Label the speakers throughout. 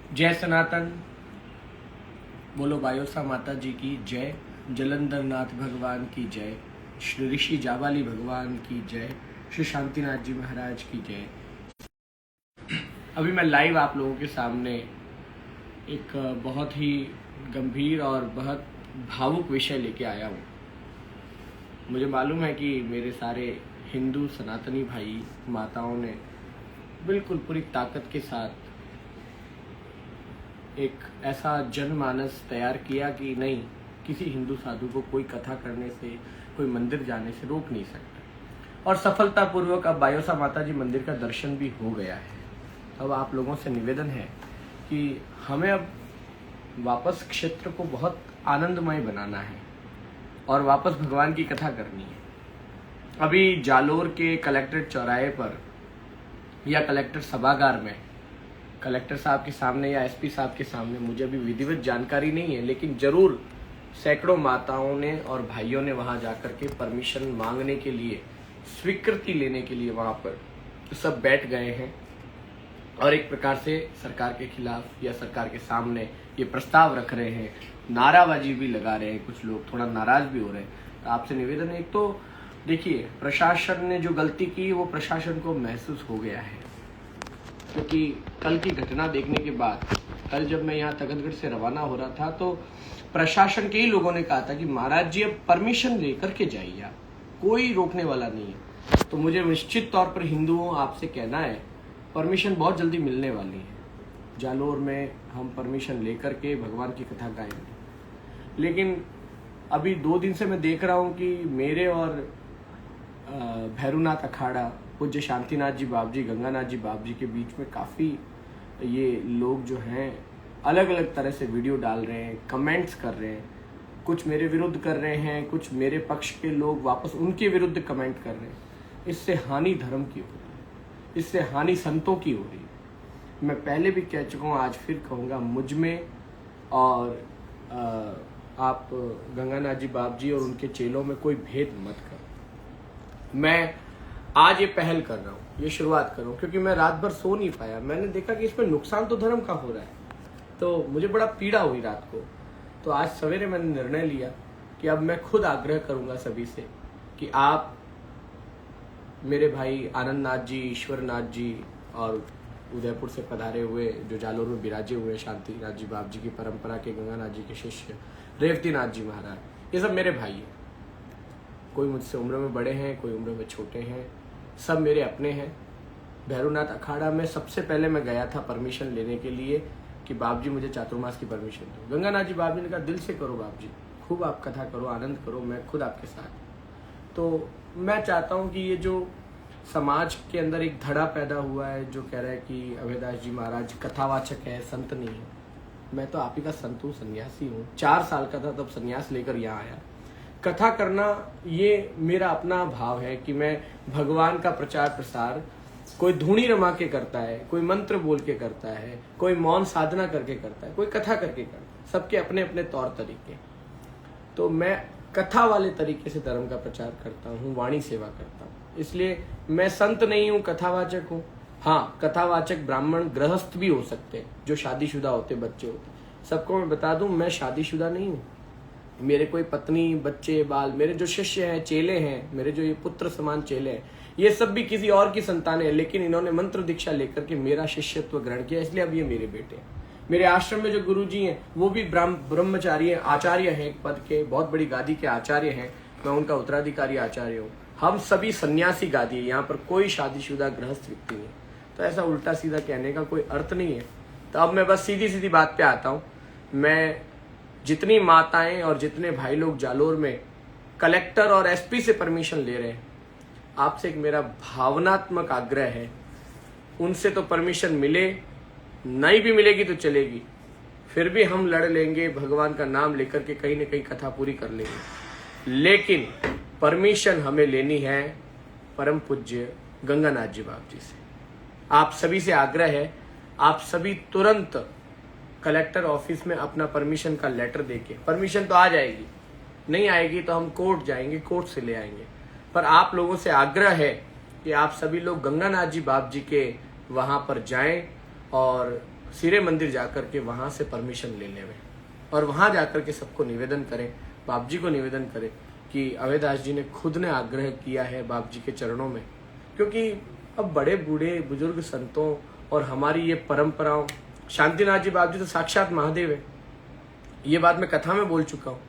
Speaker 1: जय सनातन। बोलो बायोसा माता जी की जय। जलंधर नाथ भगवान की जय। श्री ऋषि जाबाली भगवान की जय। श्री शांतिनाथ जी महाराज की जय। अभी मैं लाइव आप लोगों के सामने एक बहुत ही गंभीर और बहुत भावुक विषय लेके आया हूँ। मुझे मालूम है कि मेरे सारे हिंदू सनातनी भाई माताओं ने बिल्कुल पूरी ताकत के साथ एक ऐसा जनमानस तैयार किया कि नहीं, किसी हिंदू साधु को कोई कथा करने से, कोई मंदिर जाने से रोक नहीं सकता। और सफलतापूर्वक अब बायोसा माता जी मंदिर का दर्शन भी हो गया है। अब आप लोगों से निवेदन है कि हमें अब वापस क्षेत्र को बहुत आनंदमय बनाना है और वापस भगवान की कथा करनी है। अभी जालोर के कलेक्ट्रेट चौराहे पर या कलेक्टर सभागार में कलेक्टर साहब के सामने या एसपी साहब के सामने, मुझे अभी विधिवत जानकारी नहीं है, लेकिन जरूर सैकड़ों माताओं ने और भाइयों ने वहां जाकर के परमिशन मांगने के लिए, स्वीकृति लेने के लिए वहां पर सब बैठ गए हैं और एक प्रकार से सरकार के खिलाफ या सरकार के सामने ये प्रस्ताव रख रहे हैं, नाराबाजी भी लगा रहे हैं। कुछ लोग थोड़ा नाराज भी हो रहे हैं। तो आपसे निवेदन है, एक तो देखिए, प्रशासन ने जो गलती की वो प्रशासन को महसूस हो गया है, क्योंकि कल की घटना देखने के बाद, कल जब मैं यहाँ तखतगढ़ से रवाना हो रहा था तो प्रशासन के ही लोगों ने कहा था कि महाराज जी अब परमिशन लेकर के जाइए, आप, कोई रोकने वाला नहीं है। तो मुझे निश्चित तौर पर हिंदुओं आपसे कहना है, परमिशन बहुत जल्दी मिलने वाली है। जालोर में हम परमिशन लेकर के भगवान की कथा गाएंगे। लेकिन अभी 2 दिन से मैं देख रहा हूँ कि मेरे और भैरूनाथ अखाड़ा, पूज्य शांतिनाथ जी बाप जी, गंगानाथ जी बाप जी के बीच में काफ़ी ये लोग जो हैं अलग अलग तरह से वीडियो डाल रहे हैं, कमेंट्स कर रहे हैं। कुछ मेरे विरुद्ध कर रहे हैं, कुछ मेरे पक्ष के लोग वापस उनके विरुद्ध कमेंट कर रहे हैं। इससे हानि धर्म की हो रही है, इससे हानि संतों की हो रही है। मैं पहले भी कह चुका हूँ, आज फिर कहूँगा, मुझ में और आप गंगानाथ जी बाप जी और उनके चेलों में कोई भेद मत करो। मैं आज ये पहल कर रहा हूँ, ये शुरुआत कर रहा हूँ, क्योंकि मैं रात भर सो नहीं पाया। मैंने देखा कि इसमें नुकसान तो धर्म का हो रहा है, तो मुझे बड़ा पीड़ा हुई रात को। तो आज सवेरे मैंने निर्णय लिया कि अब मैं खुद आग्रह करूंगा सभी से कि आप, मेरे भाई आनंद नाथ जी, ईश्वर नाथ जी और उदयपुर से पधारे हुए जो जालोर में विराजे हुए शांतिनाथ जी बाप जी की परंपरा के गंगानाथ जी के शिष्य रेवती नाथ जी महाराज, ये सब मेरे भाई हैं। कोई मुझसे उम्र में बड़े हैं, कोई उम्र में छोटे हैं, सब मेरे अपने हैं। भैरूनाथ अखाड़ा में सबसे पहले मैं गया था परमिशन लेने के लिए कि बाप जी मुझे चातुर्मास की परमिशन दो। गंगानाथ जी बाप जी ने कहा दिल से करो बाप जी, खूब आप कथा करो, आनंद करो, मैं खुद आपके साथ। तो मैं चाहता हूँ कि ये जो समाज के अंदर एक धड़ा पैदा हुआ है जो कह रहा है कि अभयदास जी महाराज कथावाचक है, संत नहीं है। मैं तो आप ही का संत हूँ, सन्यासी हूँ। 4 साल का था तब सन्यास लेकर यहाँ आया। कथा करना ये मेरा अपना भाव है कि मैं भगवान का प्रचार प्रसार, कोई धूनी रमा के करता है, कोई मंत्र बोल के करता है, कोई मौन साधना करके करता है, कोई कथा करके करता है। सबके अपने अपने तौर तरीके। तो मैं कथा वाले तरीके से धर्म का प्रचार करता हूँ, वाणी सेवा करता हूँ। इसलिए मैं संत नहीं हूँ, कथावाचक हूँ। हाँ, कथावाचक ब्राह्मण गृहस्थ भी हो सकते हैं, जो शादीशुदा होते, बच्चे होते। सबको मैं बता दूं, मैं शादीशुदा नहीं हूँ। मेरे कोई पत्नी, बच्चे, बाल, मेरे जो शिष्य हैं, चेले हैं, मेरे जो ये पुत्र समान चेले हैं, ये सब भी किसी और की संतानें हैं, लेकिन इन्होंने मंत्र दीक्षा लेकर के मेरा शिष्यत्व ग्रहण किया, इसलिए अब ये मेरे बेटे हैं। मेरे आश्रम में जो गुरुजी हैं वो भी ब्रह्मचारी हैं, आचार्य हैं, एक पद के, बहुत बड़ी गादी के आचार्य हैं। मैं उनका उत्तराधिकारी आचार्य हूँ। हम सभी सन्यासी गादी है, यहाँ पर कोई शादीशुदा गृहस्थ व्यक्ति नहीं। तो ऐसा उल्टा सीधा कहने का कोई अर्थ नहीं है। तो अब मैं बस सीधी सीधी बात पे आता हूँ। मैं जितनी माताएं और जितने भाई लोग जालोर में कलेक्टर और एसपी से परमिशन ले रहे हैं, आपसे एक मेरा भावनात्मक आग्रह है, उनसे तो परमिशन मिले, नहीं भी मिलेगी तो चलेगी, फिर भी हम लड़ लेंगे, भगवान का नाम लेकर के कहीं ना कहीं कथा पूरी कर लेंगे। लेकिन परमिशन हमें लेनी है परम पूज्य गंगानाथ जी बाप जी से। आप सभी से आग्रह है, आप सभी तुरंत कलेक्टर ऑफिस में अपना परमिशन का लेटर देके, परमिशन तो आ जाएगी, नहीं आएगी तो हम कोर्ट जाएंगे, कोर्ट से ले आएंगे। पर आप लोगों से आग्रह है कि आप सभी लोग गंगानाथ जी बाप जी के वहां पर जाएं और सिरे मंदिर जाकर के वहां से परमिशन ले लें और वहां जाकर के सबको निवेदन करें, बाप जी को निवेदन करें कि अभयदास जी ने खुद ने आग्रह किया है बाप जी के चरणों में, क्योंकि अब बड़े बूढ़े बुजुर्ग संतों और हमारी ये परंपराओं, शांतिनाथ जी बाप जी तो साक्षात महादेव है। ये बात मैं कथा में बोल चुका हूँ,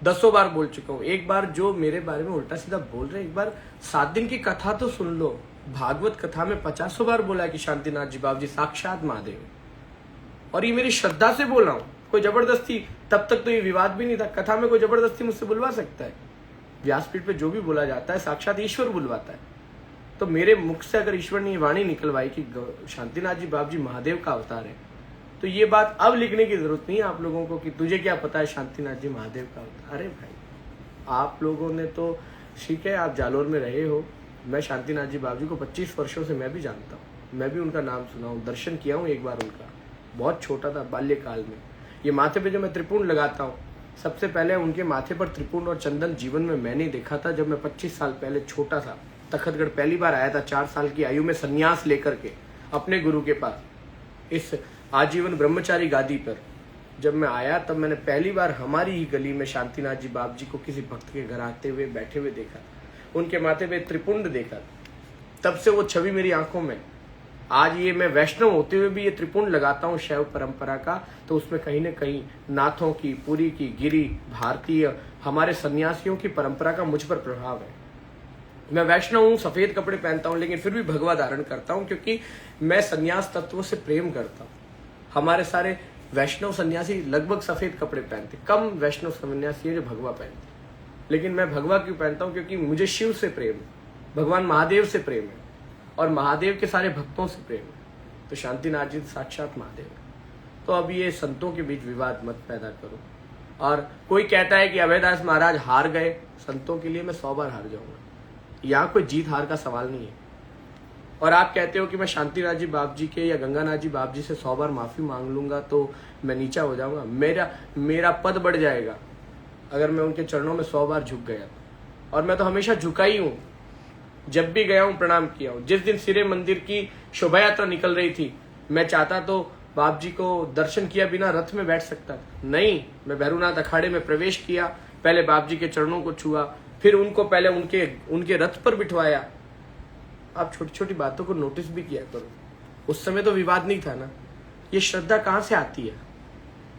Speaker 1: 10 बार बोल चुका हूँ। एक बार जो मेरे बारे में उल्टा सीधा बोल रहे, एक बार 7 दिन की कथा तो सुन लो। भागवत कथा में 50 बार बोला है कि शांतिनाथ जी बाप जी साक्षात महादेव है, और ये मेरी श्रद्धा से बोल रहा हूँ। कोई जबरदस्ती, तब तक तो ये विवाद भी नहीं था, कथा में कोई जबरदस्ती मुझसे बुलवा सकता है? व्यासपीठ पे जो भी बोला जाता है साक्षात ईश्वर बुलवाता है। तो मेरे मुख से अगर ईश्वर ने वाणी निकलवाई कि शांतिनाथ जी बाप जी महादेव का अवतार है, तो ये बात अब लिखने की जरूरत नहीं है आप लोगों को कि तुझे क्या पता है शांतिनाथ जी महादेव का अवतार। अरे भाई, आप लोगों ने तो ठीक है, आप जालोर में रहे हो, मैं शांतिनाथ जी बाप जी को 25 वर्षों से मैं भी जानता हूँ, मैं भी उनका नाम सुना हूँ, दर्शन किया हूँ एक बार उनका, बहुत छोटा था बाल्यकाल में। ये माथे पे जो मैं त्रिपुंड लगाता हूँ, सबसे पहले उनके माथे पर त्रिपुंड और चंदन जीवन में मैंने देखा था जब मैं 25 साल पहले छोटा था। तखतगढ़ पहली बार आया था 4 साल की आयु में संन्यास लेकर के अपने गुरु के पास। इस आजीवन ब्रह्मचारी गादी पर जब मैं आया, तब मैंने पहली बार हमारी ही गली में शांतिनाथ जी बाप जी को किसी भक्त के घर आते हुए बैठे हुए देखा, उनके माथे पे त्रिपुंड देखा। तब से वो छवि मेरी आंखों में। आज ये मैं वैष्णव होते हुए भी ये त्रिपुंड लगाता हूँ शैव परंपरा का, तो उसमें कहीं न कहीं नाथों की, पुरी की, गिरी, भारतीय, हमारे सन्यासियों की परंपरा का मुझ पर प्रभाव है। मैं वैष्णव हूँ, सफेद कपड़े पहनता हूँ, लेकिन फिर भी भगवा धारण करता हूँ, क्योंकि मैं सन्यास तत्वों से प्रेम करता हूँ। हमारे सारे वैष्णव सन्यासी लगभग सफेद कपड़े पहनते, कम वैष्णव सन्यासी है जो भगवा पहनते। लेकिन मैं भगवा क्यों पहनता हूँ? क्योंकि मुझे शिव से प्रेम है, भगवान महादेव से प्रेम है, और महादेव के सारे भक्तों से प्रेम है। तो शांतिनाथ जी साक्षात महादेव है। तो अब ये संतों के बीच विवाद मत पैदा करो। और कोई कहता है कि अभयदास महाराज हार गए, संतों के लिए मैं 100 बार हार जाऊंगा। यहाँ कोई जीत हार का सवाल नहीं है। और आप कहते हो कि मैं शांतिनाथ जी बाप जी के या गंगानाथ जी बाप जी से 100 बार माफी मांग लूंगा तो मैं नीचा हो जाऊंगा, मेरा पद बढ़ जाएगा अगर मैं उनके चरणों में 100 बार झुक गया। और मैं तो हमेशा झुका ही हूं, जब भी गया हूं प्रणाम किया हूं। जिस दिन सिरे मंदिर की शोभा यात्रा निकल रही थी, मैं चाहता तो बाप जी को दर्शन किया बिना रथ में बैठ सकता, नहीं, मैं भैरूनाथ अखाड़े में प्रवेश किया, पहले बाप जी के चरणों को छुआ, फिर उनको पहले उनके रथ पर बिठवाया। आप छोटी छोटी बातों को नोटिस भी किया करो। उस समय तो विवाद नहीं था ना। ये श्रद्धा कहाँ से आती है?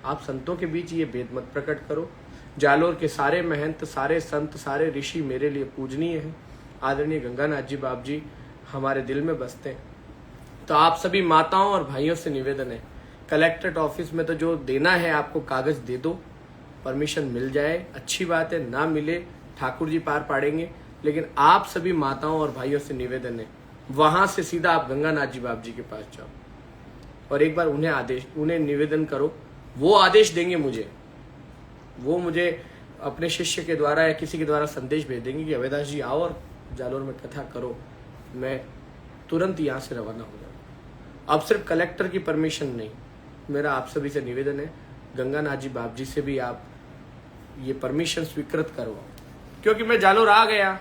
Speaker 1: आप संतों के बीच ये भेद मत प्रकट करो। जालोर के सारे महंत, सारे संत, सारे ऋषि मेरे लिए पूजनीय हैं। आदरणीय गंगानाथ जी बाप जी हमारे दिल में बसते हैं। तो आप सभी माताओं और भाइयों से निवेदन है, कलेक्ट्रेट ऑफिस में तो जो देना है आपको कागज दे दो, परमिशन मिल जाए अच्छी बात है, ना मिले ठाकुर जी पार पाड़ेंगे। लेकिन आप सभी माताओं और भाइयों से निवेदन है, वहां से सीधा आप गंगानाथ जी बाप जी के पास जाओ और एक बार उन्हें निवेदन करो। वो आदेश देंगे मुझे, वो मुझे अपने शिष्य के द्वारा या किसी के द्वारा संदेश भेज देंगे कि अभयदास जी आओ और जालोर में कथा करो। मैं तुरंत यहाँ से रवाना हो जाऊँ। अब सिर्फ कलेक्टर की परमिशन नहीं, मेरा आप सभी से निवेदन है, गंगानाथ जी बाप जी से भी आप ये परमिशन स्वीकृत करवाओ। क्योंकि मैं जालोर आ गया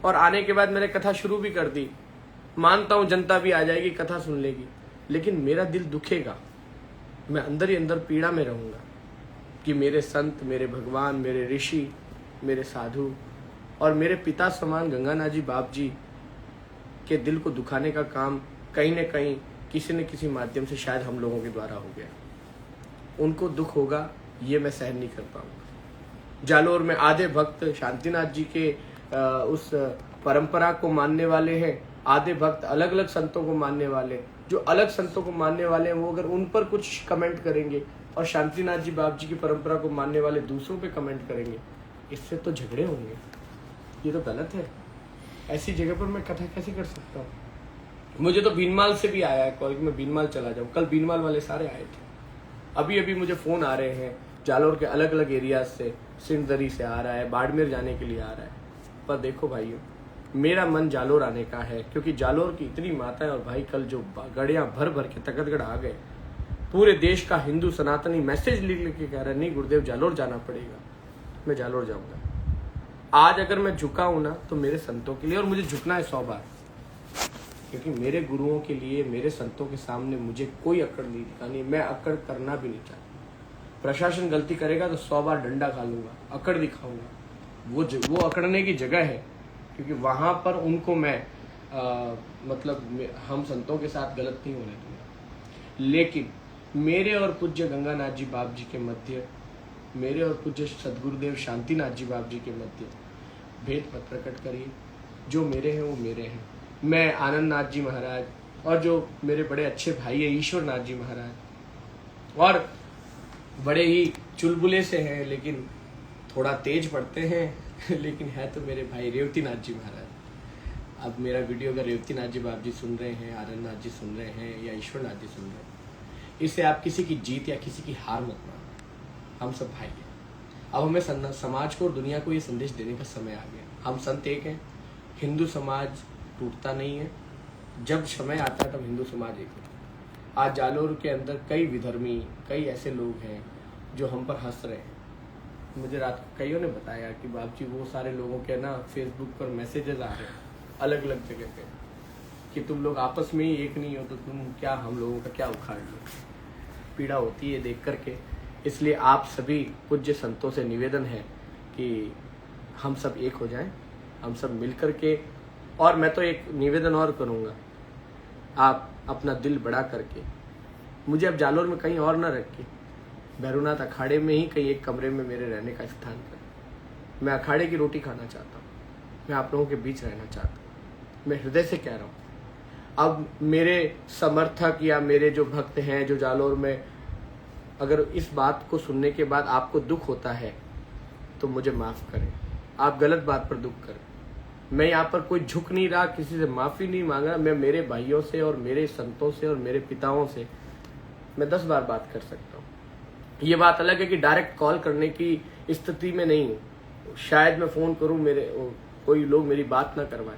Speaker 1: और आने के बाद मैंने कथा शुरू भी कर दी। मानता हूं जनता भी आ जाएगी, कथा सुन लेगी, लेकिन मेरा दिल दुखेगा। मैं अंदर ही अंदर पीड़ा में रहूंगा कि मेरे संत, मेरे भगवान, मेरे ऋषि, मेरे साधु और मेरे पिता समान गंगानाथ जी बाप जी के दिल को दुखाने का काम कहीं न कहीं किसी न किसी माध्यम से शायद हम लोगों के द्वारा हो गया। उनको दुख होगा, ये मैं सहन नहीं कर पाऊंगा। जालोर में आधे भक्त शांतिनाथ जी के उस परंपरा को मानने वाले हैं, आधे भक्त अलग अलग संतों को मानने वाले। जो अलग संतों को मानने वाले हैं वो अगर उन पर कुछ कमेंट करेंगे और शांतिनाथ जी बाप जी की परंपरा को मानने वाले दूसरों पे कमेंट करेंगे, इससे तो झगड़े होंगे। ये तो गलत है। ऐसी जगह पर मैं कथा कैसे कर सकता हूँ? मुझे तो बीनमाल से भी आया है कॉल कि मैं बीनमाल चला जाऊँ। कल बीनमाल वाले सारे आए थे। अभी मुझे फोन आ रहे हैं जालोर के अलग अलग एरियाज से, सिंधदरी से आ रहा है, बाड़मेर जाने के लिए आ रहा है। पर देखो भाइयों, मेरा मन जालोर आने का है, क्योंकि जालोर की इतनी माताएं और भाई कल जो गाड़ियां भर भर के तखतगढ़ आ गए, पूरे देश का हिंदू सनातनी मैसेज लिख के कह रहा है नहीं गुरुदेव जालोर जाना पड़ेगा। मैं जालोर जाऊंगा। आज अगर मैं झुका हूं ना तो मेरे संतों के लिए, और मुझे झुकना है 100 बार। क्योंकि मेरे गुरुओं के लिए, मेरे संतों के सामने मुझे कोई अकड़ नहीं दिखानी, मैं अकड़ करना भी नहीं चाहता। प्रशासन गलती करेगा तो 100 बार डंडा खा लूंगा, अकड़ दिखाऊंगा। वो अकड़ने की जगह है, क्योंकि वहां पर उनको मैं हम संतों के साथ गलत नहीं होने दूंगा। लेकिन मेरे और पूज्य गंगानाथ जी बाप जी के मध्य, मेरे और पूज्य सदगुरुदेव शांतिनाथ जी बाप जी के मध्य भेद मत प्रकट करिए। जो मेरे हैं वो मेरे हैं। मैं आनंद नाथ जी महाराज और जो मेरे बड़े अच्छे भाई है ईश्वर नाथ जी महाराज, और बड़े ही चुलबुले से हैं लेकिन थोड़ा तेज पढ़ते हैं लेकिन है तो मेरे भाई रेवती नाथ जी महाराज। अब मेरा वीडियो अगर रेवती नाथ जी बाप जी सुन रहे हैं, आनंद नाथ जी सुन रहे हैं या ईश्वर नाथ जी सुन रहे हैं, इससे आप किसी की जीत या किसी की हार मत मानो। हम सब भाई हैं। अब हमें समाज को और दुनिया को ये संदेश देने का समय आ गया। हम संत एक हैं, हिंदू समाज टूटता नहीं है। जब समय आता है तब हिंदू समाज एक होता है। आज जालोर के अंदर कई विधर्मी, कई ऐसे लोग हैं जो हम पर हंस रहे हैं। मुझे रात को कईयों ने बताया कि बाप जी वो सारे लोगों के ना फेसबुक पर मैसेजेस आ रहे हैं अलग अलग जगह पे कि तुम लोग आपस में ही एक नहीं हो तो तुम क्या हम लोगों का क्या उखाड़ लो। पीड़ा होती है देख करके। इसलिए आप सभी पूज्य संतों से निवेदन है कि हम सब एक हो जाएं, हम सब मिल करके। और मैं तो एक निवेदन और करूँगा, आप अपना दिल बड़ा करके मुझे अब जालोर में कहीं और ना रखिए, भैरवनाथ अखाड़े में ही कहीं एक कमरे में मेरे रहने का स्थान करें। मैं अखाड़े की रोटी खाना चाहता हूँ, मैं आप लोगों के बीच रहना चाहता हूँ। मैं हृदय से कह रहा हूँ। अब मेरे समर्थक या मेरे जो भक्त हैं जो जालोर में, अगर इस बात को सुनने के बाद आपको दुख होता है तो मुझे माफ़ करें। आप गलत बात पर दुख करें। मैं यहाँ पर कोई झुक नहीं रहा, किसी से माफ़ी नहीं मांग रहा। मैं मेरे भाइयों से और मेरे संतों से और मेरे पिताओं से मैं 10 बार बात कर सकता हूँ। ये बात अलग है कि डायरेक्ट कॉल करने की स्थिति में नहीं हूँ। शायद मैं फ़ोन करूँ, मेरे कोई लोग मेरी बात ना करवाएं,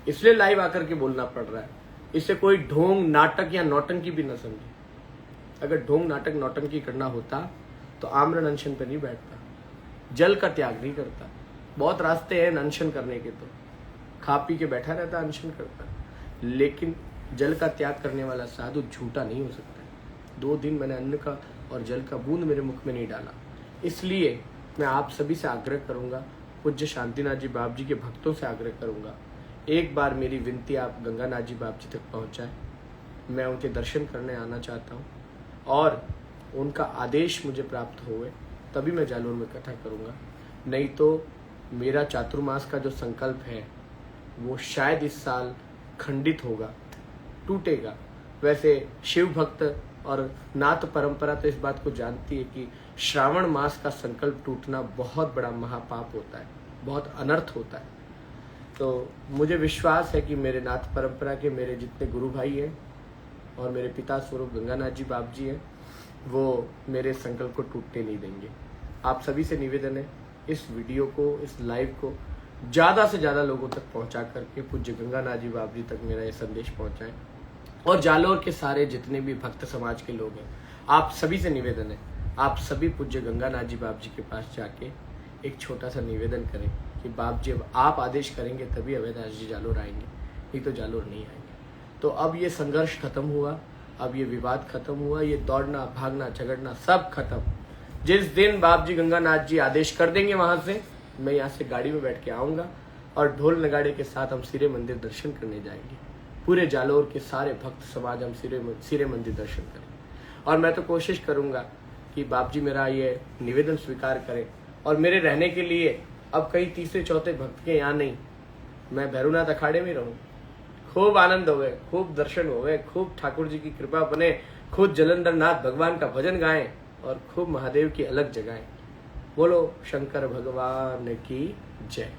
Speaker 1: इसलिए लाइव आकर के बोलना पड़ रहा है। इससे कोई ढोंग नाटक या नौटंकी भी न समझे। अगर ढोंग नाटक नौटंकी करना होता तो आमरण अनशन पर नहीं बैठता, जल का त्याग नहीं करता। बहुत रास्ते हैं अनशन करने के, तो खा पी के बैठा रहता अनशन करता, लेकिन जल का त्याग करने वाला साधु झूठा नहीं हो सकता। 2 दिन मैंने अन्न का और जल का बूंद मेरे मुख में नहीं डाला। इसलिए मैं आप सभी से आग्रह करूंगा, पूज्य शांतिनाथ जी बाप जी के भक्तों से आग्रह करूंगा, एक बार मेरी विनती आप गंगानाथ जी बाप जी तक पहुंचाएं। मैं उनके दर्शन करने आना चाहता हूं और उनका आदेश मुझे प्राप्त होए तभी मैं जालोर में कथा करूंगा। नहीं तो मेरा चातुर्मास का जो संकल्प है वो शायद इस साल खंडित होगा, टूटेगा। वैसे शिव भक्त और नाथ परंपरा तो इस बात को जानती है कि श्रावण मास का संकल्प टूटना बहुत बड़ा महापाप होता है, बहुत अनर्थ होता है। तो मुझे विश्वास है कि मेरे नाथ परंपरा के मेरे जितने गुरु भाई हैं और मेरे पिता स्वरूप गंगानाथ जी बाप जी हैं, वो मेरे संकल्प को टूटने नहीं देंगे। आप सभी से निवेदन है, इस वीडियो को, इस लाइव को ज़्यादा से ज़्यादा लोगों तक पहुंचा करके पूज्य गंगानाथ जी बाप जी तक मेरा ये संदेश पहुंचाएं। और जालोर के सारे जितने भी भक्त समाज के लोग हैं, आप सभी से निवेदन है, आप सभी पूज्य गंगानाथ जी बाप जी के पास जाके एक छोटा सा निवेदन करें कि बाप जी अब आप आदेश करेंगे तभी अवैधाश जी जालोर आएंगे, नहीं तो जालोर नहीं आएंगे। तो अब ये संघर्ष खत्म हुआ, अब ये विवाद खत्म हुआ, ये दौड़ना भागना झगड़ना सब खत्म। जिस दिन बाप जी गंगानाथ जी आदेश कर देंगे वहां से, मैं यहाँ से गाड़ी में बैठ के आऊँगा और ढोल नगाड़े के साथ हम सिरे मंदिर दर्शन करने जाएंगे। पूरे जालोर के सारे भक्त समाज हम सिरे मंदिर दर्शन करें। और मैं तो कोशिश करूँगा कि बाप जी मेरा ये निवेदन स्वीकार करें और मेरे रहने के लिए अब कई तीसरे चौथे भक्त के यहाँ नहीं, मैं भैरवनाथ अखाड़े में रहूँ। खूब आनंद होवे, खूब दर्शन होवे, खूब ठाकुर जी की कृपा बने, खुद जलंधर नाथ भगवान का भजन गाएं और खूब महादेव की अलग जगाएं। बोलो शंकर भगवान की जय।